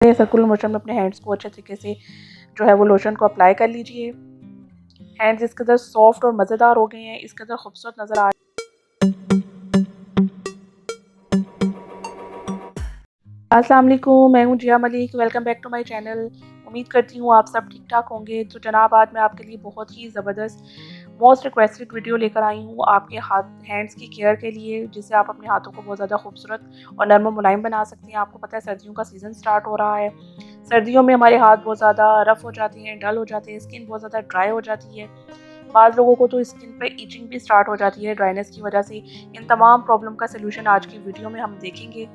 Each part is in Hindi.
सर्कुलर मोशन में अपने हैंड्स को अच्छे तरीके से जो है वो लोशन को अप्लाई कर लीजिए। हैंड्स इस कदर सॉफ्ट और मज़ेदार हो गए हैं, इस कदर खूबसूरत नज़र आ अस्सलाम वालेकुम, मैं हूँ Ziya Malik. Welcome back to my channel. उम्मीद करती हूँ आप सब ठीक ठाक होंगे। तो जनाब, आज मैं आपके लिए बहुत ही ज़बरदस्त मोस्ट रिक्वेस्टेड वीडियो लेकर आई हूँ आपके हैंड्स की केयर के लिए, जिससे आप अपने हाथों को बहुत ज़्यादा खूबसूरत और नरम और मुलायम बना सकते हैं। आपको पता है सर्दियों का सीज़न स्टार्ट हो रहा है। सर्दियों में हमारे हाथ बहुत ज़्यादा रफ़ हो जाते हैं, डल हो जाते हैं, स्किन बहुत ज़्यादा ड्राई हो जाती है। बाज़ लोगों को तो स्किन पे इचिंग भी स्टार्ट हो जाती है ड्राइनेस की वजह से। इन तमाम प्रॉब्लम का सलूशन आज की वीडियो में हम देखेंगे।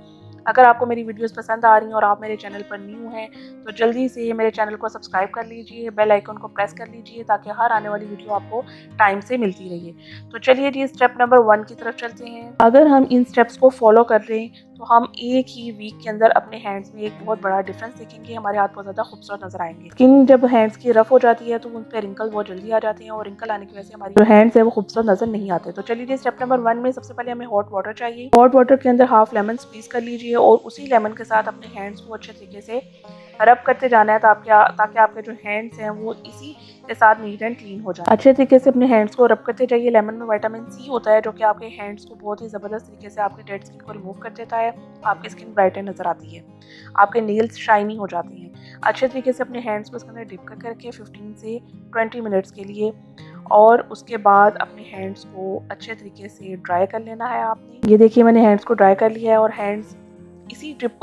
अगर आपको मेरी वीडियोस पसंद आ रही हैं और आप मेरे चैनल पर न्यू हैं तो जल्दी से मेरे चैनल को सब्सक्राइब कर लीजिए, बेल आइकन को प्रेस कर लीजिए ताकि हर आने वाली वीडियो आपको टाइम से मिलती रहे। तो चलिए जी, स्टेप नंबर 1 की तरफ चलते हैं। अगर हम इन स्टेप्स को फॉलो कर रहे हैं तो हम एक ही वीक के अंदर अपने हैंड्स में एक बहुत बड़ा डिफरेंस देखेंगे। हमारे हाथ बहुत ज़्यादा खूबसूरत नजर आएंगे। स्किन जब हैंड्स की रफ हो जाती है तो उन पर रिंकल बहुत जल्दी आ जाते हैं और रिंकल आने की वजह से हमारी जो हैंड्स है वो खूबसूरत नजर नहीं आते। तो चलिए जी, स्टेप नंबर 1 में सबसे पहले हमें हॉट वाटर चाहिए। हॉट वाटर के अंदर हाफ लेमन स्क्वीज कर लीजिए और उसी लेमन के साथ अपने हैंड्स को अच्छे तरीके से रब करते जाना है ताकि आपके जो हैंड्स हैं वो इसी के साथ नीट एंड क्लीन हो जाए। अच्छे तरीके से अपने हैंड्स को रब करते जाइए। लेमन में विटामिन सी होता है जो कि आपके हैंड्स को बहुत ही ज़बरदस्त तरीके से आपकी डेड स्किन को रिमूव कर देता है। आपकी स्किन ब्राइटन नजर आती है, आपके नेल्स शाइनी हो जाते हैं। अच्छे तरीके से अपने हैंड्स को इसके अंदर डिप करके 15 से 20 मिनट्स के लिए, और उसके बाद अपने हैंड्स को अच्छे तरीके से ड्राई कर लेना है आपने। ये देखिए, मैंने हैंड्स को ड्राई कर लिया है और हैंड्स इसी टिप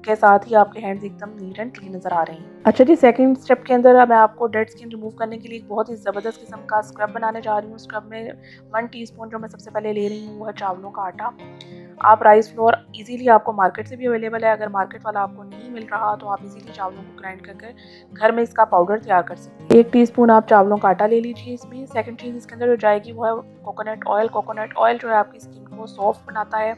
के साथ ही आपके हैंड्स एकदम नीट एंड क्लीन नजर आ रहे हैं। अच्छा जी, सेकंड स्टेप के अंदर मैं आपको डेड स्किन रिमूव करने के लिए एक बहुत ही ज़बरदस्त किस्म का स्क्रब बनाने जा रही हूँ। स्क्रब में 1 टीस्पून जो मैं सबसे पहले ले रही हूँ वो है चावलों का आटा। आप राइस फ्लोर इजीली आपको मार्केट से भी अवेलेबल है। अगर मार्केट वाला आपको नहीं मिल रहा तो आप इजीली चावलों को ग्राइंड करके घर में इसका पाउडर तैयार कर सकते हैं। 1 टीस्पून आप चावलों का आटा ले लीजिए इसमें। सेकंड चीज़ इसके अंदर जो जाएगी वो है कोकोनट ऑयल। कोकोनट ऑयल जो है आपकी स्किन को सॉफ्ट बनाता है,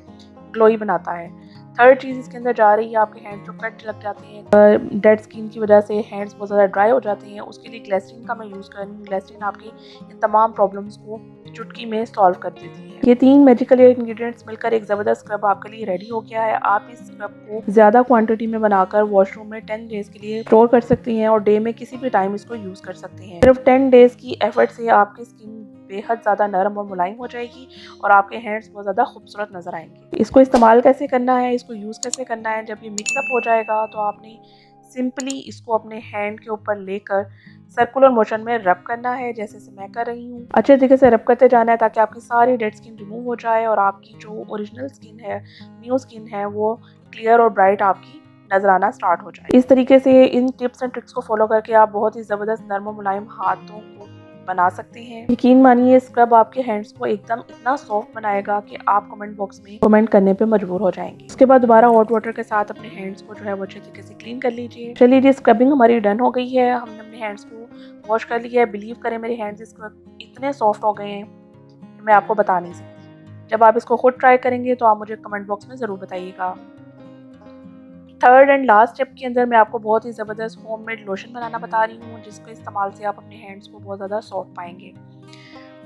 ग्लोई बनाता है। थर्ड चीज़ इसके अंदर जा रही है आपके हैंड जो कट लग जाते हैं डेड स्किन की वजह से, हैंड्स बहुत ज़्यादा ड्राई हो जाते हैं, उसके लिए ग्लिसरीन का मैं यूज़ कर रही हूँ। ग्लिसरीन आपकी इन तमाम प्रॉब्लम्स को चुटकी में सॉल्व कर देती है। ये 3 मैजिकल इंग्रेडिएंट्स मिलकर एक ज़बरदस्त स्क्रब आपके लिए रेडी हो गया है। आप इस स्क्रब को ज़्यादा क्वांटिटी में बनाकर वॉशरूम में 10 डेज के लिए स्टोर कर सकती हैं और डे में किसी भी टाइम इसको यूज़ कर सकते हैं। सिर्फ 10 डेज की एफर्ट से आपकी स्किन बेहद ज़्यादा नरम और मुलायम हो जाएगी और आपके हैंड्स बहुत ज़्यादा खूबसूरत नजर आएंगे। इसको इस्तेमाल कैसे करना है, इसको यूज़ कैसे करना है, जब ये मिक्सअप हो जाएगा तो आपने सिंपली इसको अपने हैंड के ऊपर लेकर सर्कुलर मोशन में रब करना है, जैसे मैं कर रही हूँ। अच्छे तरीके से रब करते जाना है ताकि आपकी सारी डेड स्किन रिमूव हो जाए और आपकी जो ओरिजिनल स्किन है, न्यू स्किन है, वो क्लियर और ब्राइट आपकी नजर आना स्टार्ट हो जाए। इस तरीके से इन टिप्स एंड ट्रिक्स को फॉलो करके आप बहुत ही ज़बरदस्त नरम और मुलायम हाथों को बना सकते हैं। यकीन मानिए, स्क्रब आपके हैंड्स को एकदम इतना सॉफ्ट बनाएगा कि आप कमेंट बॉक्स में कमेंट करने पे मजबूर हो जाएंगे। उसके बाद दोबारा हॉट वाटर के साथ अपने हैंड्स को जो है वो अच्छे तरीके से क्लीन कर लीजिए। चलिए जी, स्क्रबिंग हमारी डन हो गई है। हमने अपने हैंड्स को वॉश कर लिया है। बिलीव करें, मेरे हैंड्स इस वक्त इतने सॉफ्ट हो गए हैं कि मैं आपको बता नहीं सकती। जब आप इसको खुद ट्राई करेंगे तो आप मुझे कमेंट बॉक्स में ज़रूर बताइएगा। थर्ड एंड लास्ट स्टेप के अंदर मैं आपको बहुत ही ज़बरदस्त होममेड लोशन बनाना बता रही हूँ, जिसके इस्तेमाल से आप अपने हैंड्स को बहुत ज़्यादा सॉफ्ट पाएंगे।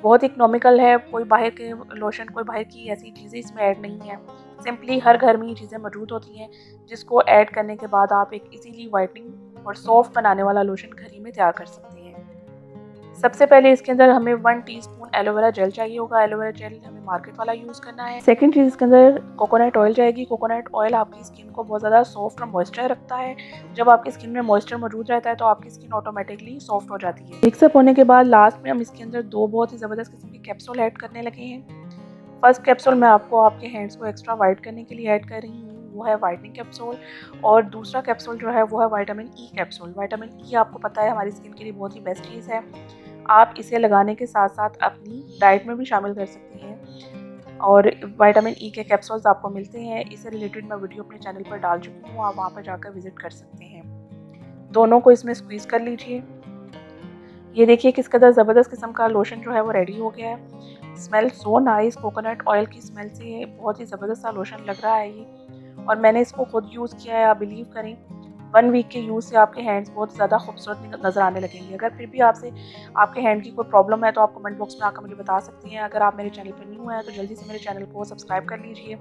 बहुत इकोनॉमिकल है, कोई बाहर के लोशन, कोई बाहर की ऐसी चीज़ें इसमें ऐड नहीं है। सिंपली हर घर में ये चीज़ें मौजूद होती हैं, जिसको ऐड करने के बाद आप एक इजीली वाइटनिंग और सॉफ्ट बनाने वाला लोशन घर ही में तैयार कर सकते हैं। सबसे पहले इसके अंदर हमें 1 टीस्पून एलोवेरा जेल चाहिए होगा। एलोवेरा जेल हमें मार्केट वाला यूज़ करना है। सेकंड चीज़ इसके अंदर कोकोनट ऑयल जाएगी। कोकोनट ऑयल आपकी स्किन को बहुत ज़्यादा सॉफ्ट और मॉइस्चर रखता है। जब आपकी स्किन में मॉइस्चर मौजूद रहता है तो आपकी स्किन ऑटोमेटिकली सॉफ्ट हो जाती है। मिक्सअप होने के बाद लास्ट में हम इसके अंदर 2 बहुत ही ज़बरदस्त किस्म के कैप्सूल ऐड करने लगे हैं। फर्स्ट कैप्सूल मैं आपको आपके हैंड्स को एक्स्ट्रा वाइट करने के लिए ऐड कर रही हूँ, वो है वाइटनिंग कैप्सूल। और दूसरा कैप्सूल जो है वो है vitamin E capsule. Vitamin E आपको पता है हमारी स्किन के लिए बहुत ही बेस्ट चीज़ है। आप इसे लगाने के साथ साथ अपनी डाइट में भी शामिल कर सकती हैं और विटामिन ई के कैप्सूल्स आपको मिलते हैं। इससे रिलेटेड मैं वीडियो अपने चैनल पर डाल चुकी हूँ, आप वहाँ पर जाकर विजिट कर सकते हैं। दोनों को इसमें स्क्वीज़ कर लीजिए। ये देखिए किस कदर ज़बरदस्त किस्म का लोशन जो है वो रेडी हो गया है। Smell so nice. Coconut oil की स्मेल से बहुत ही ज़बरदस्त सा लोशन लग रहा है ये, और मैंने इसको खुद यूज़ किया है। आप बिलीव करें, 1 वीक के यूज़ से आपके हैंड्स बहुत ज़्यादा खूबसूरत नज़र आने लगेंगे। अगर फिर भी आपके हैंड की कोई प्रॉब्लम है तो आप कमेंट बॉक्स में आकर मुझे बता सकती हैं। अगर आप मेरे चैनल पर न्यू हैं तो जल्दी से मेरे चैनल को सब्सक्राइब कर लीजिए,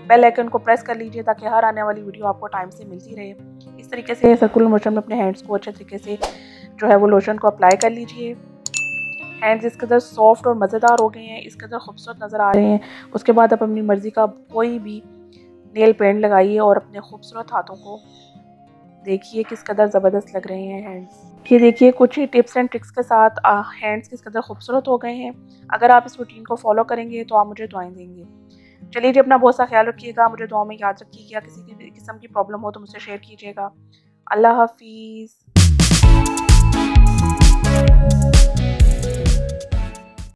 बेल आइकन को प्रेस कर लीजिए ताकि हर आने वाली वीडियो आपको टाइम से मिलती रहे। इस इस तरीके से सर्कुलर मोशन में अपने हैंड्स को अच्छे तरीके से जो है वो लोशन को अप्लाई कर लीजिए। हैंड्स इस कदर सॉफ्ट और मज़ेदार हो गए हैं, इस कदर खूबसूरत नज़र आ रहे हैं। उसके बाद आप अपनी मर्ज़ी का कोई भी नेल पेंट लगाइए और अपने खूबसूरत हाथों को देखिए किस कदर ज़बरदस्त लग रहे हैं हैंड्स। ये देखिए कुछ ही टिप्स एंड ट्रिक्स के साथ हैंड्स किस कदर खूबसूरत हो गए हैं। अगर आप इस रूटीन को फॉलो करेंगे तो आप मुझे दुआएं देंगे। चलिए जी, अपना बहुत सा ख्याल रखिएगा, मुझे दुआ में याद रखिएगा। किसी भी किस्म की प्रॉब्लम हो तो मुझसे शेयर कीजिएगा। अल्लाह हाफिज़।